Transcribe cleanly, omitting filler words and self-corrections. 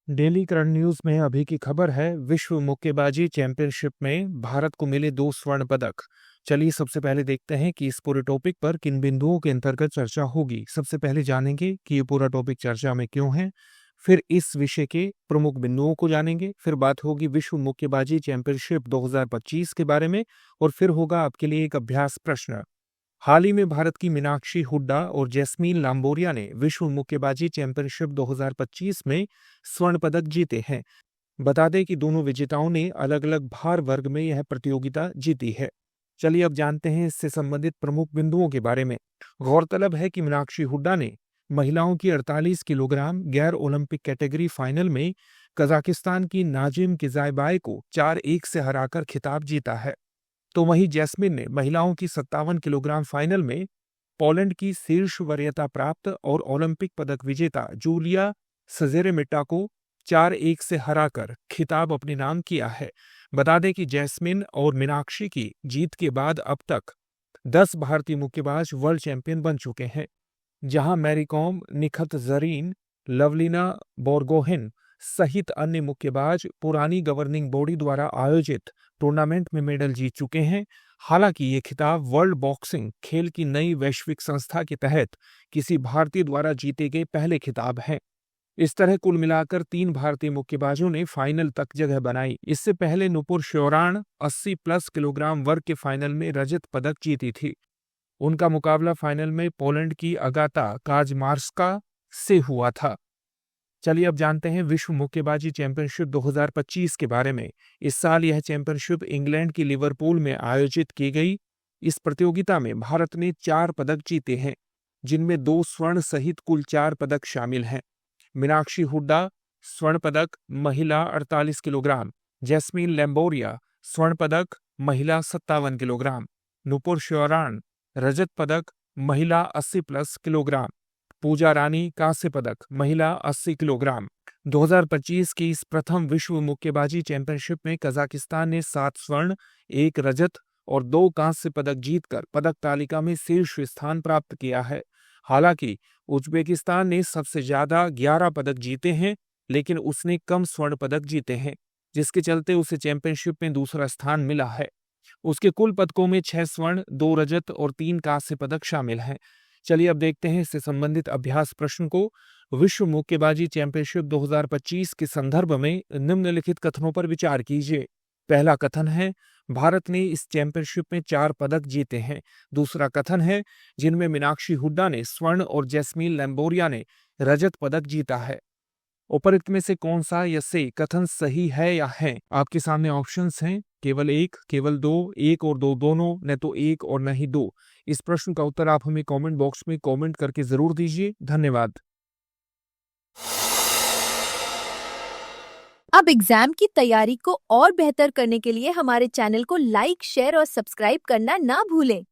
Daily current news में अभी की खबर है, विश्व मुक्केबाजी चैंपियनशिप में भारत को मिले 2 स्वर्ण पदक। चलिए सबसे पहले देखते हैं कि इस पूरे टॉपिक पर किन बिंदुओं के अंतर्गत चर्चा होगी। सबसे पहले जानेंगे कि ये पूरा टॉपिक चर्चा में क्यों है, फिर इस विषय के प्रमुख बिंदुओं को जानेंगे, फिर बात होगी विश्व मुक्केबाजी चैंपियनशिप 2025 के बारे में, और फिर होगा आपके लिए एक अभ्यास प्रश्न। हाल ही में भारत की मीनाक्षी हुड्डा और जैस्मीन लांबोरिया ने विश्व मुक्केबाजी चैंपियनशिप 2025 में स्वर्ण पदक जीते हैं। बता दें कि दोनों विजेताओं ने अलग अलग भार वर्ग में यह प्रतियोगिता जीती है। चलिए अब जानते हैं इससे संबंधित प्रमुख बिंदुओं के बारे में। गौरतलब है कि मीनाक्षी हुड्डा ने महिलाओं की 48 किलोग्राम गैर ओलंपिक कैटेगरी फाइनल में कजाकिस्तान की नाजिम किजायबाई को 4-1 से हराकर खिताब जीता है। तो वहीं जैस्मिन ने महिलाओं की 57 किलोग्राम फाइनल में पोलैंड की शीर्ष वरीयता प्राप्त और ओलंपिक पदक विजेता जूलिया सजेरेमिटा को 4-1 से हराकर खिताब अपने नाम किया है। बता दें कि जैस्मिन और मीनाक्षी की जीत के बाद अब तक 10 भारतीय मुक्केबाज वर्ल्ड चैंपियन बन चुके हैं, जहां मैरी कॉम, निखत जरीन, लवलीना बोरगोहेन सहित अन्य मुक्केबाज पुरानी गवर्निंग बॉडी द्वारा आयोजित टूर्नामेंट में मेडल जीत चुके हैं। हालांकि ये खिताब वर्ल्ड बॉक्सिंग खेल की नई वैश्विक संस्था के तहत किसी भारतीय द्वारा जीते गए पहले खिताब हैं। इस तरह कुल मिलाकर 3 भारतीय मुक्केबाजों ने फाइनल तक जगह बनाई। इससे पहले नुपुर श्योराण 80+ किलोग्राम वर्ग के फाइनल में रजत पदक जीती थी। उनका मुकाबला फाइनल में पोलैंड की अगाता काजमार्स्का से हुआ था। चलिए अब जानते हैं विश्व मुक्केबाजी चैंपियनशिप 2025 के बारे में। इस साल यह चैंपियनशिप इंग्लैंड की लिवरपूल में आयोजित की गई। इस प्रतियोगिता में भारत ने 4 पदक जीते हैं, जिनमें 2 स्वर्ण सहित कुल 4 पदक शामिल हैं। मीनाक्षी हुड्डा स्वर्ण पदक महिला 48 किलोग्राम, जैस्मीन लैम्बोरिया स्वर्ण पदक महिला 57 किलोग्राम, नुपुर श्योराण रजत पदक महिला 80+ किलोग्राम, पूजा रानी कांस्य पदक महिला 80 किलोग्राम। 2025 की इस प्रथम विश्व मुक्केबाजी चैंपियनशिप में कजाकिस्तान ने 7 स्वर्ण, 1 रजत और 2 कांस्य पदक जीतकर पदक तालिका में शीर्ष स्थान प्राप्त किया है। हालांकि उज्बेकिस्तान ने सबसे ज्यादा 11 पदक जीते हैं, लेकिन उसने कम स्वर्ण पदक जीते हैं, जिसके चलते उसे चैंपियनशिप में दूसरा स्थान मिला है। उसके कुल पदकों में 6 स्वर्ण, 2 रजत और 3 कांस्य पदक शामिल हैं। चलिए अब देखते हैं इससे संबंधित अभ्यास प्रश्न को। विश्व मुक्केबाजी चैंपियनशिप 2025 के संदर्भ में निम्नलिखित कथनों पर विचार कीजिए। पहला कथन है, भारत ने इस चैंपियनशिप में 4 पदक जीते हैं। दूसरा कथन है, जिनमें मीनाक्षी हुड्डा ने स्वर्ण और जैस्मीन लैम्बोरिया ने रजत पदक जीता है। उपरोक्त में से कौन सा या से कथन सही है या है? आपके सामने ऑप्शंस हैं, केवल 1, केवल 2, 1 और 2 दोनों, न तो 1 और न ही 2। इस प्रश्न का उत्तर आप हमें कमेंट बॉक्स में कमेंट करके जरूर दीजिए। धन्यवाद। अब एग्जाम की तैयारी को और बेहतर करने के लिए हमारे चैनल को लाइक, शेयर और सब्सक्राइब करना ना भूलें।